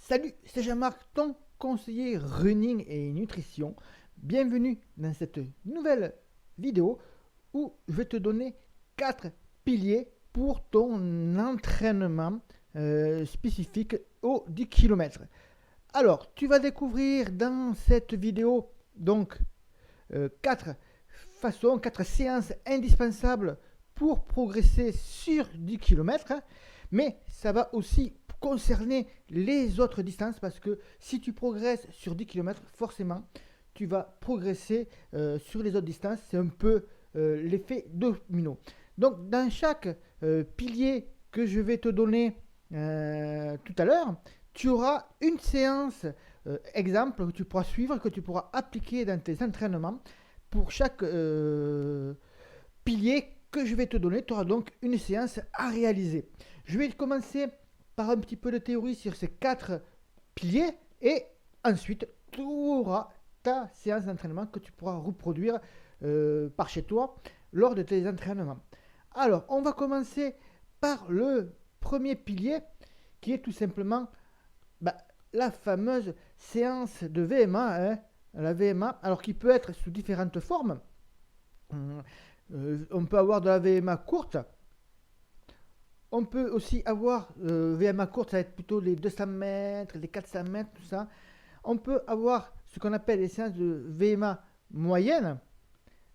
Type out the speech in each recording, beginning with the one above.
Salut, c'est Jean-Marc, ton conseiller running et nutrition. Bienvenue dans cette nouvelle vidéo où je vais te donner 4 piliers pour ton entraînement spécifique aux 10 km. Alors, tu vas découvrir dans cette vidéo donc 4 façons, 4 séances indispensables pour progresser sur 10 km, mais ça va aussi concerner les autres distances parce que si tu progresses sur 10 km, forcément, tu vas progresser sur les autres distances. C'est un peu l'effet domino. Donc, dans chaque pilier que je vais te donner tout à l'heure, tu auras une séance exemple que tu pourras suivre, que tu pourras appliquer dans tes entraînements. Pour chaque pilier que je vais te donner, tu auras donc une séance à réaliser. Je vais commencer par un petit peu de théorie sur ces 4 piliers et ensuite tu auras ta séance d'entraînement que tu pourras reproduire par chez toi lors de tes entraînements. Alors, on va commencer par le premier pilier qui est tout simplement la fameuse séance de VMA, hein, la VMA, alors qui peut être sous différentes formes. On peut avoir de la VMA courte. On peut aussi avoir VMA courte, ça va être plutôt les 200 mètres, les 400 mètres, tout ça. On peut avoir ce qu'on appelle les séances de VMA moyenne.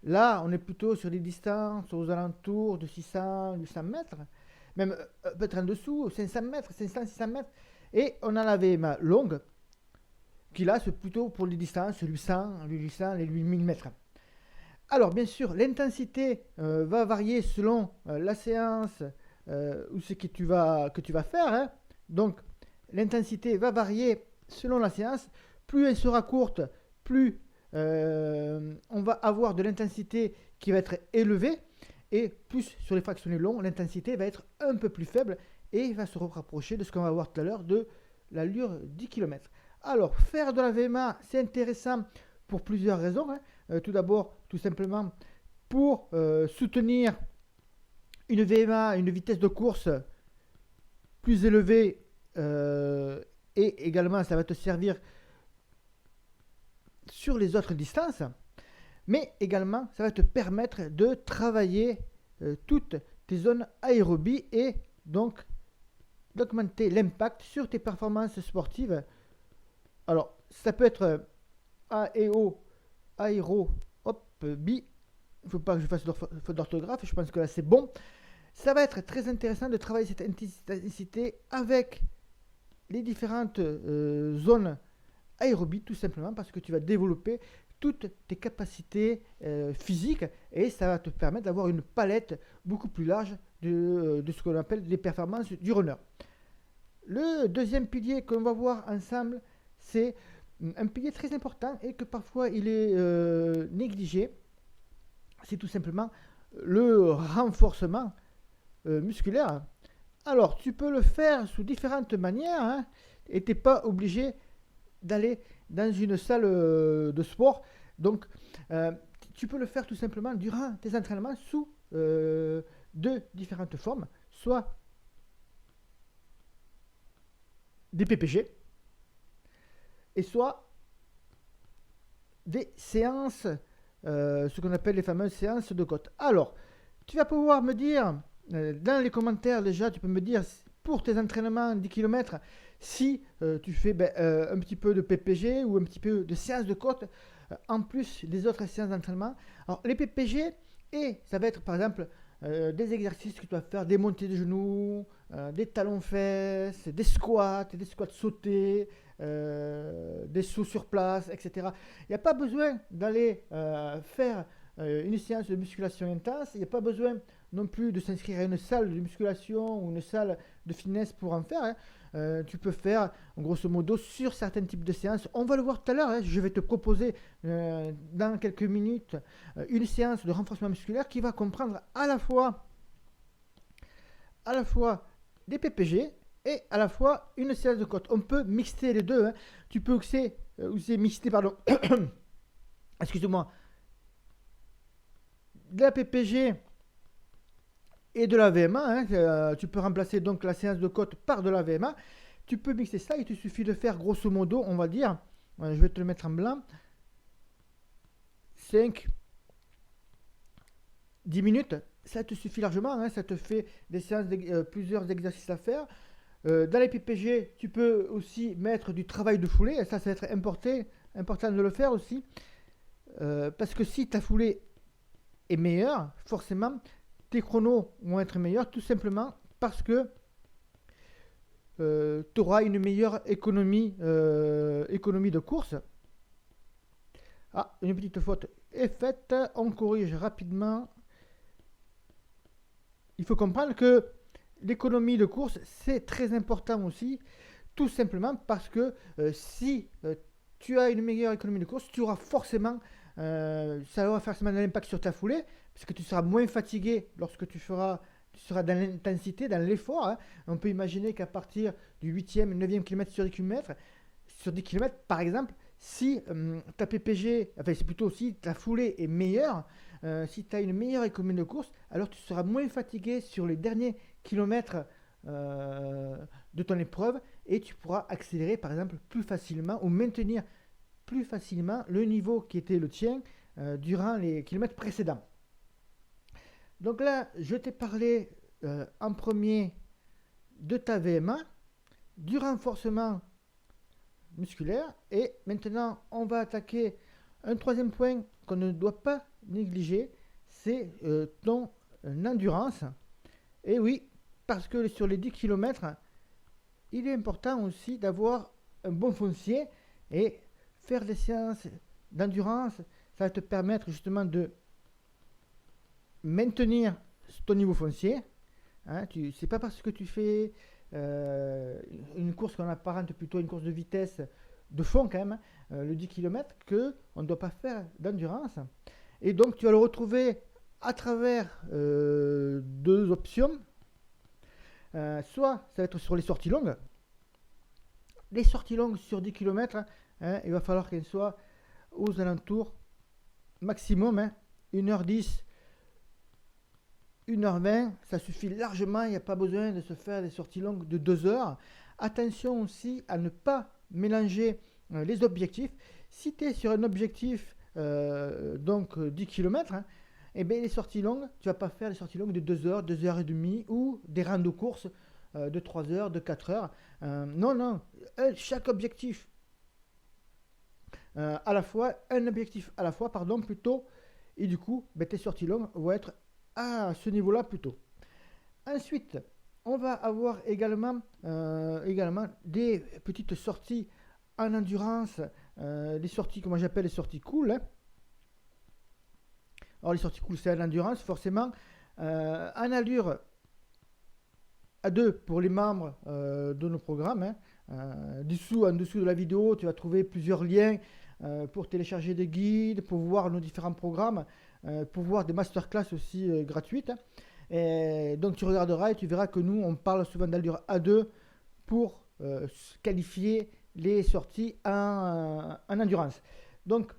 Là, on est plutôt sur des distances aux alentours de 600, 800 mètres, même peut-être en dessous, 500 mètres, 500, 600 mètres. Et on a la VMA longue, qui là, c'est plutôt pour les distances 800, les 800, les 8000 mètres. Alors, bien sûr, l'intensité va varier selon la séance ou ce que tu vas faire, hein. Donc, l'intensité va varier selon la séance. Plus elle sera courte, plus on va avoir de l'intensité qui va être élevée. Et plus sur les fractionnés longs, l'intensité va être un peu plus faible et va se rapprocher de ce qu'on va voir tout à l'heure de l'allure 10 km. Alors, faire de la VMA, c'est intéressant pour plusieurs raisons, hein. Tout d'abord, tout simplement, pour soutenir une VMA, une vitesse de course plus élevée et également, ça va te servir sur les autres distances, mais également, ça va te permettre de travailler toutes tes zones aérobie et donc d'augmenter l'impact sur tes performances sportives. Alors, ça peut être AEO, aéro, hop, bi. Il ne faut pas que je fasse de faute d'orthographe, je pense que là c'est bon. Ça va être très intéressant de travailler cette intensité avec les différentes zones aérobie, tout simplement parce que tu vas développer toutes tes capacités physiques et ça va te permettre d'avoir une palette beaucoup plus large de ce qu'on appelle les performances du runner. Le deuxième pilier qu'on va voir ensemble, c'est un pilier très important et que parfois il est négligé. C'est tout simplement le renforcement musculaire. Alors, tu peux le faire sous différentes manières, hein, et tu n'es pas obligé d'aller dans une salle de sport. Donc, tu peux le faire tout simplement durant tes entraînements sous deux différentes formes, soit des PPG et soit des séances, ce qu'on appelle les fameuses séances de côte. Alors, tu vas pouvoir me dire, dans les commentaires déjà, tu peux me dire pour tes entraînements 10 km, si tu fais un petit peu de PPG ou un petit peu de séances de côte, en plus des autres séances d'entraînement. Alors, les PPG, et ça va être par exemple des exercices que tu dois faire, des montées de genoux, des talons-fesses, des squats sautés, des sauts sur place, etc. Il n'y a pas besoin d'aller faire une séance de musculation intense, il n'y a pas besoin non plus de s'inscrire à une salle de musculation ou une salle de fitness pour en faire, hein. Tu peux faire grosso modo sur certains types de séances. On va le voir tout à l'heure, hein. Je vais te proposer dans quelques minutes une séance de renforcement musculaire qui va comprendre à la fois des PPG et à la fois une séance de côte. On peut mixer les deux, hein. Tu peux aussi mixer, pardon, excusez-moi, de la PPG et de la VMA, hein. Tu peux remplacer donc la séance de côte par de la VMA. Tu peux mixer ça, il te suffit de faire grosso modo, on va dire, je vais te le mettre en blanc, 5, 10 minutes, ça te suffit largement, hein, ça te fait des séances plusieurs exercices à faire. Dans les PPG, tu peux aussi mettre du travail de foulée, et ça va être important de le faire aussi, parce que si ta foulée est meilleure, forcément, tes chronos vont être meilleurs, tout simplement parce que tu auras une meilleure économie de course. Ah, une petite faute est faite, on corrige rapidement. Il faut comprendre que l'économie de course, c'est très important aussi, tout simplement parce que si tu as une meilleure économie de course, tu auras forcément, ça aura forcément un impact sur ta foulée, parce que tu seras moins fatigué lorsque tu seras dans l'intensité, dans l'effort. Hein. On peut imaginer qu'à partir du 8e, 9e km sur 10 km, par exemple, si ta PPG, enfin c'est plutôt si ta foulée est meilleure, si tu as une meilleure économie de course, alors tu seras moins fatigué sur les derniers kilomètres de ton épreuve et tu pourras accélérer par exemple plus facilement ou maintenir plus facilement le niveau qui était le tien durant les kilomètres précédents. Donc là, je t'ai parlé en premier de ta VMA, du renforcement musculaire et maintenant on va attaquer un troisième point qu'on ne doit pas négliger, c'est ton endurance. Et oui, parce que sur les 10 km, il est important aussi d'avoir un bon foncier et faire des séances d'endurance, ça va te permettre justement de maintenir ton niveau foncier. Hein, c'est pas parce que tu fais une course qu'on apparente plutôt une course de vitesse de fond quand même, le 10 km, qu'on ne doit pas faire d'endurance. Et donc tu vas le retrouver à travers deux options. Soit ça va être sur les sorties longues. Les sorties longues sur 10 km, hein, il va falloir qu'elles soient aux alentours maximum 1h10, 1h20, ça suffit largement, il n'y a pas besoin de se faire des sorties longues de 2 heures. Attention aussi à ne pas mélanger les objectifs. Si tu es sur un objectif donc 10 km, hein, et bien les sorties longues, tu ne vas pas faire des sorties longues de 2 heures, 2 heures et demie ou des randos courses de 3 heures, de 4 heures. Non, chaque objectif à la fois, un objectif à la fois, pardon, plutôt, et du coup, ben, tes sorties longues vont être à ce niveau-là plutôt. Ensuite, on va avoir également des petites sorties en endurance, des sorties que moi j'appelle les sorties cool. Hein. Alors les sorties cool, c'est en endurance, forcément. En allure à 2 pour les membres de nos programmes. Hein. En dessous de la vidéo, tu vas trouver plusieurs liens pour télécharger des guides, pour voir nos différents programmes, pour voir des masterclass aussi gratuites. Et donc tu regarderas et tu verras que nous, on parle souvent d'allure A2 pour qualifier les sorties en endurance. Donc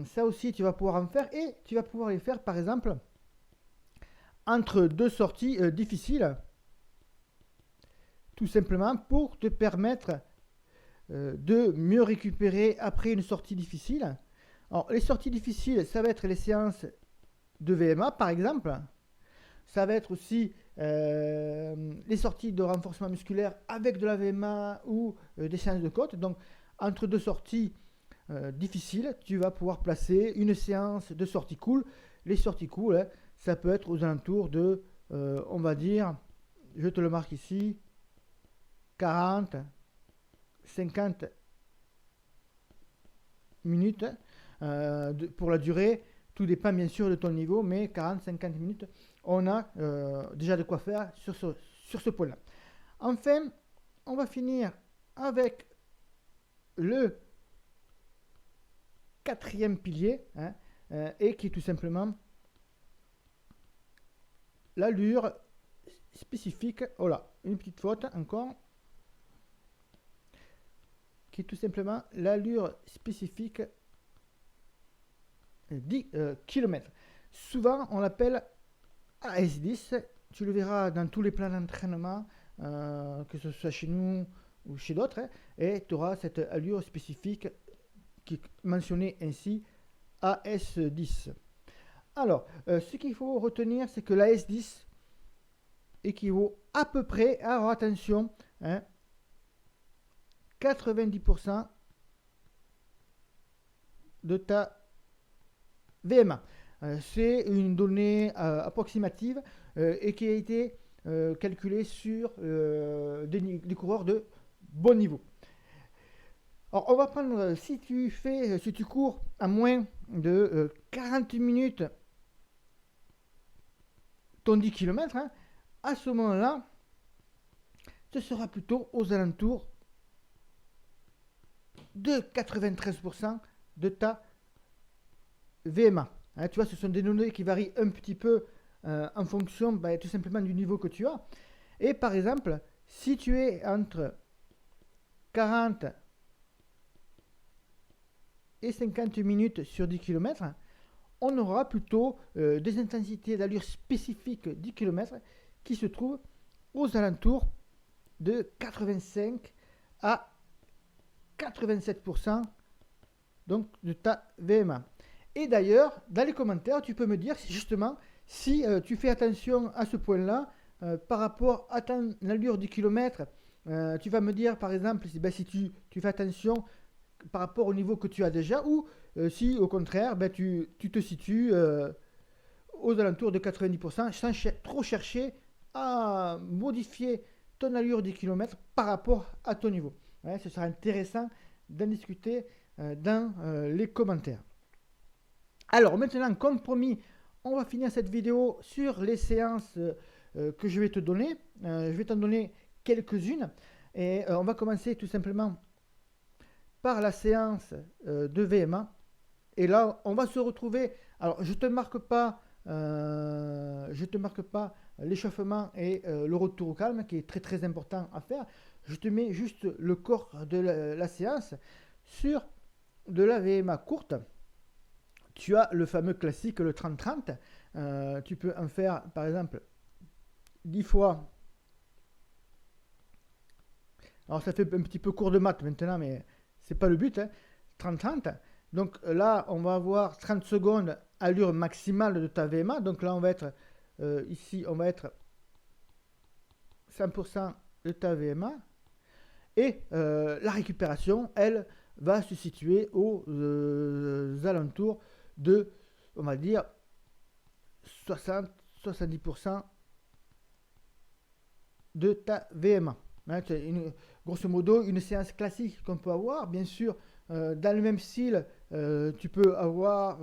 ça aussi, tu vas pouvoir en faire et tu vas pouvoir les faire par exemple entre deux sorties difficiles, tout simplement pour te permettre de mieux récupérer après une sortie difficile. Alors les sorties difficiles, ça va être les séances de VMA par exemple. Ça va être aussi les sorties de renforcement musculaire avec de la VMA ou des séances de côte. Donc entre deux sorties difficiles, tu vas pouvoir placer une séance de sortie cool. Les sorties cool, hein, ça peut être aux alentours de, on va dire, je te le marque ici, 40, 50 minutes pour la durée. Tout dépend bien sûr de ton niveau, mais 40-50 minutes, on a déjà de quoi faire sur ce point-là. Enfin, on va finir avec le quatrième pilier, hein, et qui est tout simplement l'allure spécifique. Oh là, une petite faute encore. Qui est tout simplement l'allure spécifique 10 km. Souvent, on l'appelle AS10. Tu le verras dans tous les plans d'entraînement, que ce soit chez nous ou chez d'autres, hein, et tu auras cette allure spécifique qui est mentionnée ainsi AS10. Alors, ce qu'il faut retenir, c'est que l'AS10 équivaut à peu près, alors attention, hein, 90% de ta VMA. C'est une donnée approximative et qui a été calculée sur des coureurs de bon niveau. Alors, on va prendre, si tu cours à moins de 40 minutes ton 10 km, hein, à ce moment-là, ce sera plutôt aux alentours de 93% de ta VMA. Hein, tu vois, ce sont des données qui varient un petit peu en fonction tout simplement du niveau que tu as. Et par exemple, si tu es entre 40 et 50 minutes sur 10 km, on aura plutôt des intensités d'allure spécifiques 10 km qui se trouvent aux alentours de 85 à 87% donc de ta VMA. Et d'ailleurs, dans les commentaires, tu peux me dire justement si tu fais attention à ce point-là par rapport à ton allure du kilomètre. Tu vas me dire par exemple si tu fais attention par rapport au niveau que tu as déjà ou si au contraire tu te situes aux alentours de 90% sans trop chercher à modifier ton allure du kilomètre par rapport à ton niveau. Ouais, ce sera intéressant d'en discuter dans les commentaires. Alors maintenant, comme promis, on va finir cette vidéo sur les séances que je vais te donner. Je vais t'en donner quelques-unes. Et on va commencer tout simplement par la séance de VMA. Et là, on va se retrouver. Alors, je ne te marque pas l'échauffement et le retour au calme, qui est très très important à faire. Je te mets juste le corps de la séance sur de la VMA courte. Tu as le fameux classique, le 30-30. Tu peux en faire, par exemple, 10 fois. Alors, ça fait un petit peu court de maths maintenant, mais c'est pas le but. Hein. 30-30. Donc là, on va avoir 30 secondes allure maximale de ta VMA. Donc là, on va être ici, on va être 100% de ta VMA. Et la récupération, elle, va se situer aux alentours de, on va dire, 60-70% de ta VMA. Hein, grosso modo, une séance classique qu'on peut avoir. Bien sûr, dans le même style, tu peux avoir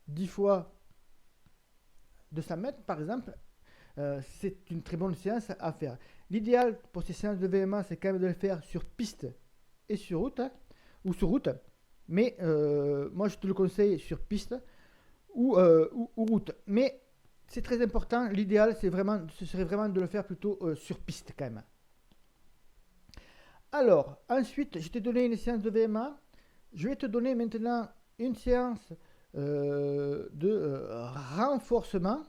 10 fois 200 mètres, par exemple. C'est une très bonne séance à faire. L'idéal pour ces séances de VMA, c'est quand même de le faire sur piste et sur route, hein, ou sur route. Mais moi, je te le conseille sur piste ou route. Mais c'est très important. L'idéal, ce serait vraiment de le faire plutôt sur piste quand même. Alors, ensuite, je t'ai donné une séance de VMA. Je vais te donner maintenant une séance de renforcement.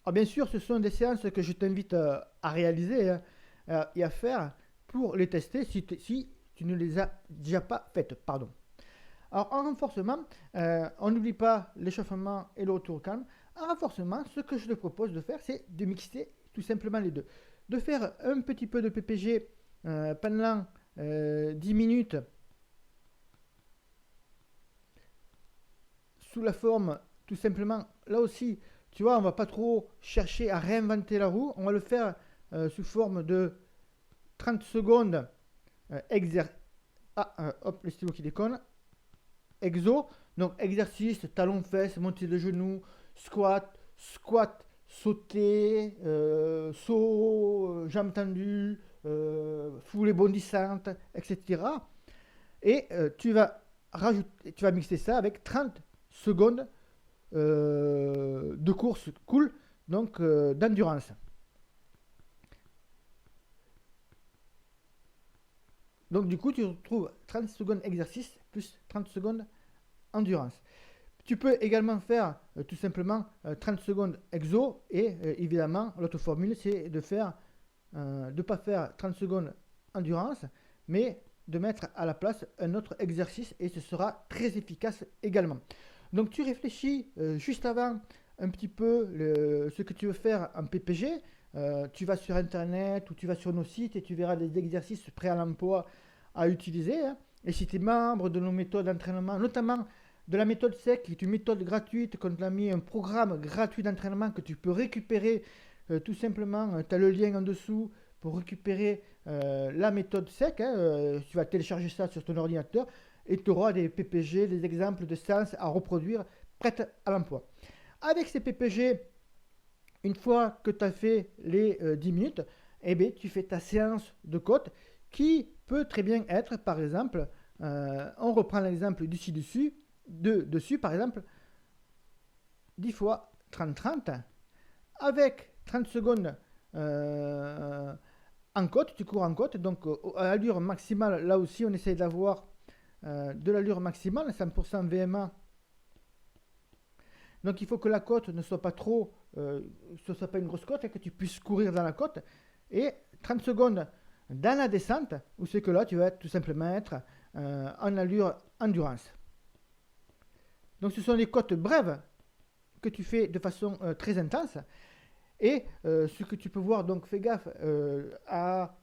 Alors, bien sûr, ce sont des séances que je t'invite à réaliser et à faire pour les tester si tu ne les as déjà pas faites. Pardon. Alors, en renforcement, on n'oublie pas l'échauffement et le retour au calme. En renforcement, ce que je te propose de faire, c'est de mixer tout simplement les deux. De faire un petit peu de PPG pendant 10 minutes sous la forme, tout simplement, là aussi, tu vois, on va pas trop chercher à réinventer la roue. On va le faire sous forme de 30 secondes hop, le stylo qui déconne. Exo, donc exercice, talons fesses, montée de genoux, squat, sauter, saut, jambes tendues, foulée bondissante, etc. Et tu vas mixer ça avec 30 secondes de course cool, donc d'endurance. Donc du coup, tu retrouves 30 secondes exercice plus 30 secondes endurance. Tu peux également faire tout simplement 30 secondes exo et évidemment l'autre formule c'est de faire de pas faire 30 secondes endurance mais de mettre à la place un autre exercice et ce sera très efficace également. Donc tu réfléchis juste avant un petit peu ce que tu veux faire en PPG. Tu vas sur internet ou tu vas sur nos sites et tu verras des exercices prêts à l'emploi à utiliser, hein. Et si tu es membre de nos méthodes d'entraînement, notamment de la méthode SEC, qui est une méthode gratuite, qu'on a mis un programme gratuit d'entraînement que tu peux récupérer tout simplement, tu as le lien en dessous pour récupérer la méthode SEC, hein, tu vas télécharger ça sur ton ordinateur et tu auras des PPG, des exemples de séances à reproduire prêtes à l'emploi. Avec ces PPG, une fois que tu as fait les 10 minutes, eh bien, tu fais ta séance de côte qui peut très bien être, par exemple, on reprend l'exemple dessus, par exemple, 10 fois 30-30, avec 30 secondes en côte, tu cours en côte, donc à l'allure maximale, là aussi on essaye d'avoir de l'allure maximale, 100% VMA. Donc il faut que la côte ne soit pas trop, ce ne soit pas une grosse côte et que tu puisses courir dans la côte. Et 30 secondes dans la descente, où c'est que là tu vas tout simplement être en allure endurance. Donc ce sont des côtes brèves que tu fais de façon très intense. Et ce que tu peux voir, donc fais gaffe à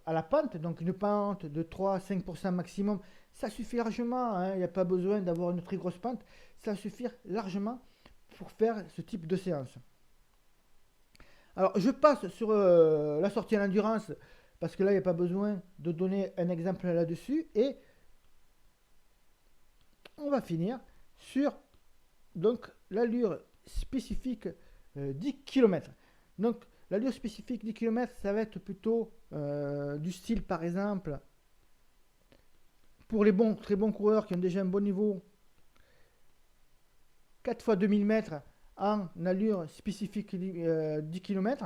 la pente, donc une pente de 3-5% maximum, ça suffit largement, hein, il n'y a pas besoin d'avoir une très grosse pente, ça suffit largement pour faire ce type de séance. Alors je passe sur la sortie en endurance, parce que là il n'y a pas besoin de donner un exemple là-dessus, et on va finir sur donc l'allure spécifique 10 km. Donc l'allure spécifique 10 km, ça va être plutôt du style, par exemple, pour les très bons coureurs qui ont déjà un bon niveau, 4 fois 2000 mètres en allure spécifique 10 km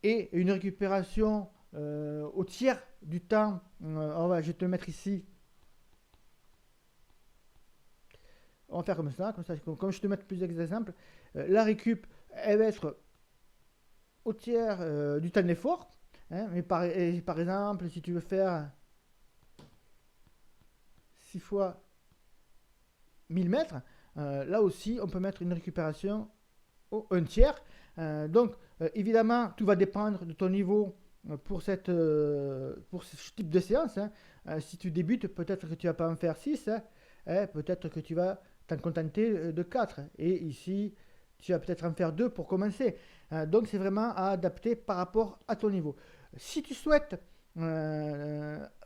et une récupération au tiers du temps. Je vais te le mettre ici. On va faire comme ça, comme je te mets plusieurs exemples. La récup, elle va être au tiers du temps d'effort. Hein, mais par exemple, si tu veux faire 6 fois 1000 mètres, là aussi, on peut mettre une récupération au 1 tiers. Donc, évidemment, tout va dépendre de ton niveau pour ce type de séance. Hein. Si tu débutes, peut-être que tu ne vas pas en faire 6. Hein, peut-être que tu vas t'en contenter de 4. Et ici, tu vas peut-être en faire 2 pour commencer. Donc, c'est vraiment à adapter par rapport à ton niveau. Si tu souhaites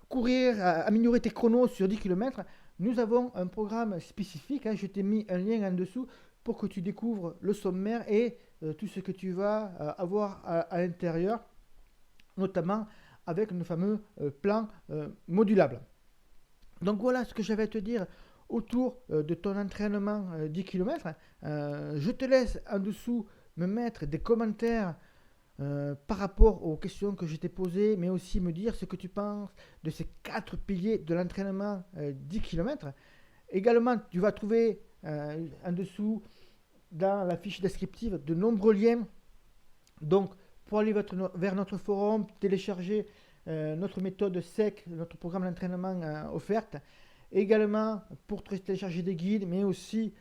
courir, améliorer tes chronos sur 10 km, nous avons un programme spécifique. Hein, je t'ai mis un lien en dessous pour que tu découvres le sommaire et tout ce que tu vas avoir à l'intérieur, notamment avec nos fameux plans modulables. Donc voilà ce que j'avais à te dire autour de ton entraînement 10 km. Je te laisse en dessous me mettre des commentaires par rapport aux questions que je t'ai posées, mais aussi me dire ce que tu penses de ces 4 piliers de l'entraînement 10 km. Également, tu vas trouver en dessous dans la fiche descriptive de nombreux liens. Donc, pour aller vers notre forum, télécharger notre méthode SEC, notre programme d'entraînement offerte. Également pour télécharger des guides, mais aussi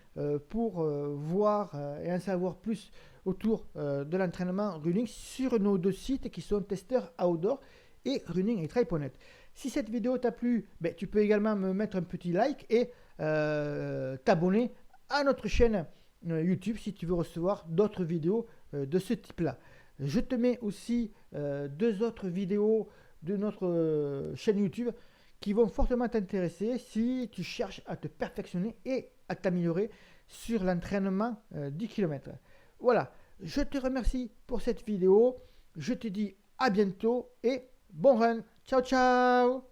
pour voir et en savoir plus autour de l'entraînement running sur nos 2 sites qui sont Testeurs Outdoor et Running et Trail.net. Si cette vidéo t'a plu, tu peux également me mettre un petit like et t'abonner à notre chaîne YouTube si tu veux recevoir d'autres vidéos de ce type-là. Je te mets aussi 2 autres vidéos de notre chaîne YouTube qui vont fortement t'intéresser si tu cherches à te perfectionner et à t'améliorer sur l'entraînement 10 km. Voilà, je te remercie pour cette vidéo. Je te dis à bientôt et bon run. Ciao, ciao!